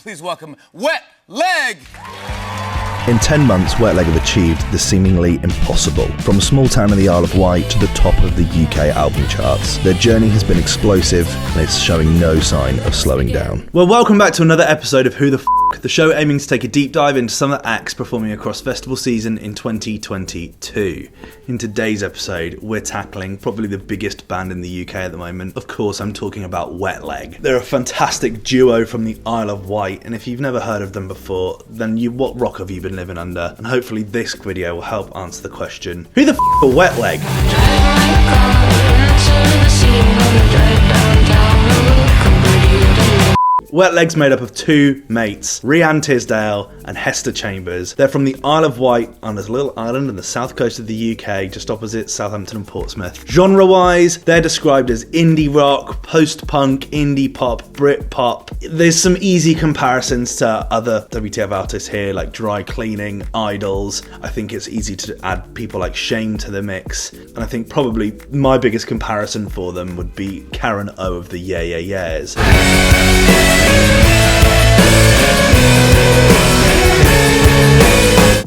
Please welcome Wet Leg! In 10 months, Wet Leg have achieved the seemingly impossible. From a small town in the Isle of Wight to the top of the UK album charts, their journey has been explosive and it's showing no sign of slowing down. Well, welcome back to another episode of Who the F***, the show aiming to take a deep dive into some of the acts performing across festival season in 2022. In today's episode, we're tackling probably the biggest band in the UK at the moment. Of course, I'm talking about Wet Leg. They're a fantastic duo from the Isle of Wight, and if you've never heard of them before, then what rock have you been living under? And hopefully this video will help answer the question, who the f*** are Wet Leg? Wet Leg's made up of two mates, Rhiann Tisdale and Hester Chambers. They're from the Isle of Wight on this little island on the south coast of the UK, just opposite Southampton and Portsmouth. Genre-wise, they're described as indie rock, post-punk, indie pop, Brit pop. There's some easy comparisons to other WTF artists here, like Dry Cleaning, Idols. I think it's easy to add people like Shame to the mix. And I think probably my biggest comparison for them would be Karen O of the Yeah Yeah Yeahs.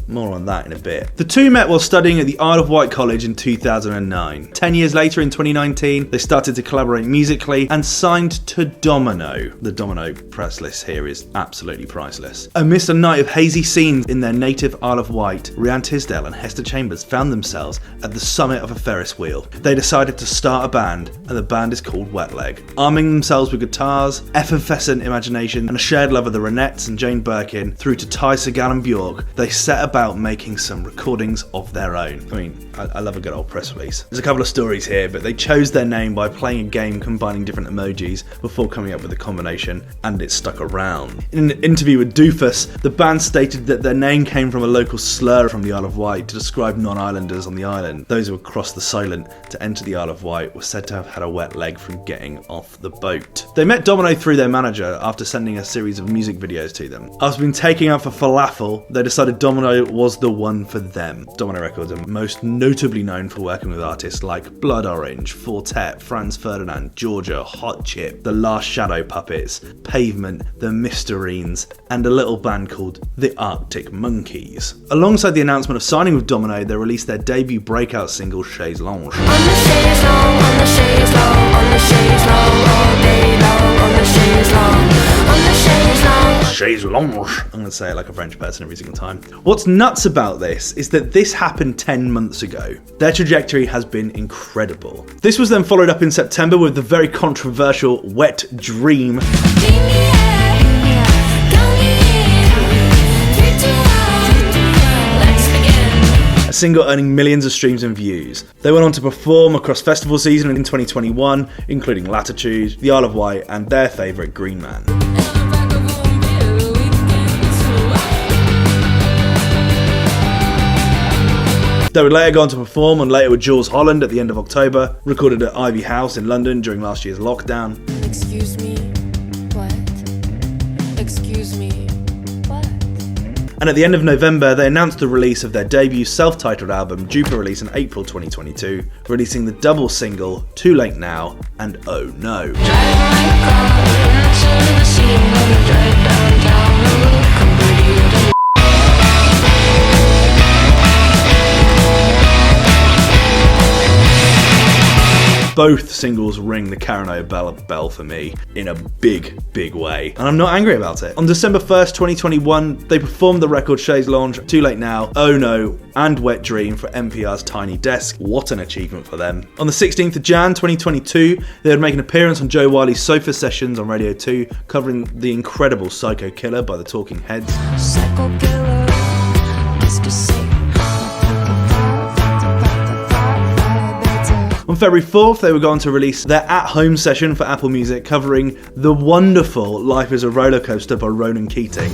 More on that in a bit. The two met while studying at the Isle of Wight College in 2009. 10 years later, in 2019, they started to collaborate musically and signed to DOMINO. The DOMINO press list here is absolutely priceless. Amidst a night of hazy scenes in their native Isle of Wight, Rhiann Tisdale and Hester Chambers found themselves at the summit of a Ferris wheel. They decided to start a band, and the band is called Wet Leg. Arming themselves with guitars, effervescent imagination, and a shared love of the Ronettes and Jane Birkin, through to Ty Segall and Bjork, they set about making some recordings of their own. I mean, I love a good old press release. There's a couple of stories here, but they chose their name by playing a game combining different emojis before coming up with a combination, and it stuck around. In an interview with Doofus, the band stated that their name came from a local slur from the Isle of Wight to describe non-islanders on the island. Those who would cross the Solent to enter the Isle of Wight were said to have had a wet leg from getting off the boat. They met Domino through their manager after sending a series of music videos to them. After being taken out for falafel, they decided Domino was the one for them. Domino Records are most notably known for working with artists like Blood Orange, Fortet, Franz Ferdinand, Georgia, Hot Chip, The Last Shadow Puppets, Pavement, The Mysterines, and a little band called The Arctic Monkeys. Alongside the announcement of signing with Domino, they released their debut breakout single, Chaise Longue. On the chaise longue, on the chaise longue, on the chaise longue, all day long, on the chaise longue, on the chaise longue. Chaise longue. I'm going to say it like a French person every single time. What's nuts about this is that this happened 10 months ago. Their trajectory has been incredible. This was then followed up in September with the very controversial Wet Dream. A single earning millions of streams and views. They went on to perform across festival season in 2021, including Latitude, the Isle of Wight, and their favourite Green Man. They would later go on to perform on Later with Jules Holland at the end of October, recorded at Ivy House in London during last year's lockdown. Excuse me, what? Excuse me, what? And at the end of November, they announced the release of their debut self-titled album, due for release in April 2022, releasing the double single, Too Late Now and Oh No. Both singles ring the Karen O bell for me in a big, big way. And I'm not angry about it. On December 1st, 2021, they performed the record Chaise Longue, Too Late Now, Oh No, and Wet Dream for NPR's Tiny Desk. What an achievement for them. On the 16th of Jan 2022, they would make an appearance on Joe Wiley's Sofa Sessions on Radio 2, covering the incredible Psycho Killer by the Talking Heads. Psycho Killer, Mr. Satan. On February 4th, they were going to release their at-home session for Apple Music, covering the wonderful Life is a Rollercoaster by Ronan Keating.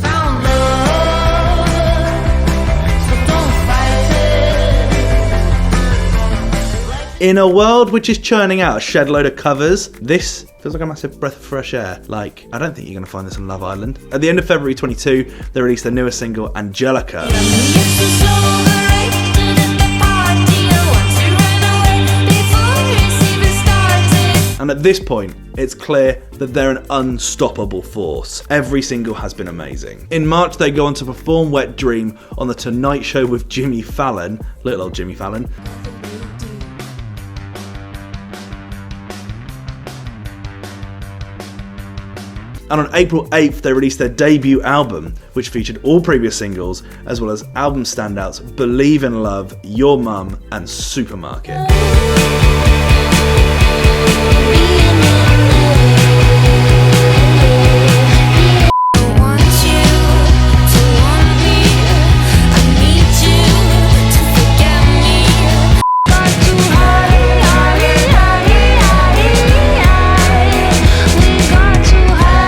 In a world which is churning out a shed load of covers, this feels like a massive breath of fresh air. Like, I don't think you're going to find this on Love Island. At the end of February 22, they released their newest single, Angelica. And And at this point, it's clear that they're an unstoppable force. Every single has been amazing. In March, they go on to perform Wet Dream on The Tonight Show with Jimmy Fallon, little old Jimmy Fallon. And on April 8th, they released their debut album, which featured all previous singles, as well as album standouts Believe in Love, Your Mum, and Supermarket.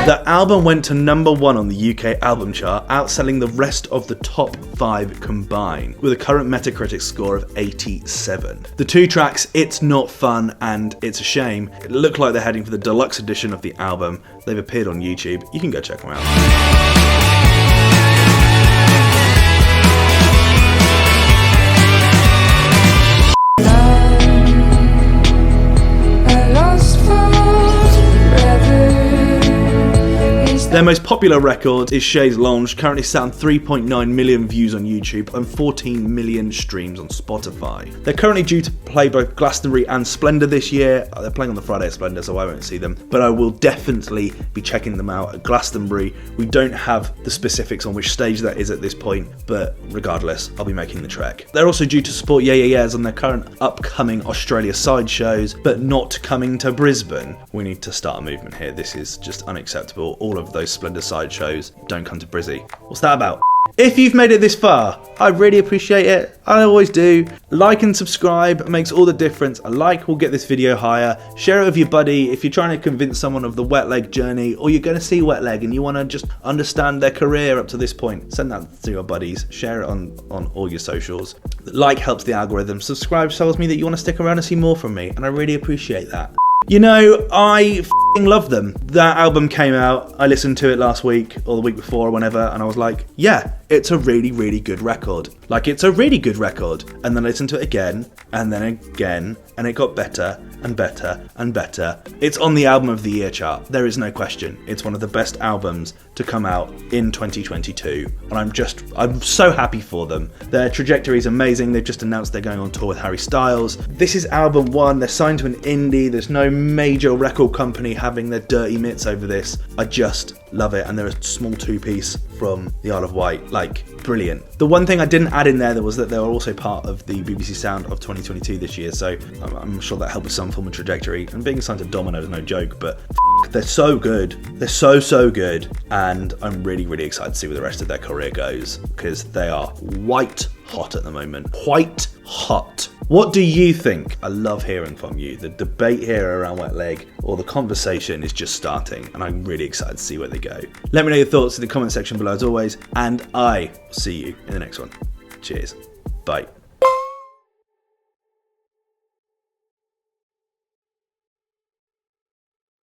The album went to #1 on the UK album chart, outselling the rest of the top 5 combined, with a current Metacritic score of 87. The two tracks, It's Not Fun and It's a Shame, look like they're heading for the deluxe edition of the album. They've appeared on YouTube. You can go check them out. Their most popular record is Chaise Lounge, currently sat on 3.9 million views on YouTube and 14 million streams on Spotify. They're currently due to play both Glastonbury and Splendour this year. They're playing on the Friday at Splendour, so I won't see them, but I will definitely be checking them out at Glastonbury. We don't have the specifics on which stage that is at this point, but regardless, I'll be making the trek. They're also due to support Yeah Yeah Yeahs on their current upcoming Australia side shows, but not coming to Brisbane. We need to start a movement here. This is just unacceptable. All of those Splendour side shows don't come to Brizzy. What's that about? If you've made it this far, I really appreciate it. I always do. Like and subscribe makes all the difference. A like will get this video higher. Share it with your buddy if you're trying to convince someone of the wet leg journey, or you're going to see wet leg and you want to just understand their career up to this point. Send that to your buddies. Share it on all your socials. Like helps the algorithm. Subscribe tells me that you want to stick around and see more from me, and I really appreciate that. You know, I f***ing love them. That album came out, I listened to it last week or the week before or whenever, and I was like, yeah, it's a really, really good record. Like, it's a really good record. And then I listened to it again, and then again, and it got better and better and better. It's on the Album of the Year chart. There is no question. It's one of the best albums to come out in 2022. And I'm so happy for them. Their trajectory is amazing. They've just announced they're going on tour with Harry Styles. This is album 1. They're signed to an indie. There's no major record company having their dirty mitts over this. I just love it. And they're a small 2-piece from the Isle of Wight. Like, brilliant. The one thing I didn't add in there was that they were also part of the BBC Sound of 2022 this year, so I'm sure that helped with some form of trajectory. And being signed to Domino is no joke, but they're so good. They're so good, and I'm really, really excited to see where the rest of their career goes, because they are white hot at the moment. White hot. What do you think? I love hearing from you. The debate here around wet leg, or the conversation, is just starting, and I'm really excited to see where they go. Let me know your thoughts in the comment section below as always, and I will see you in the next one. Cheers. Bye.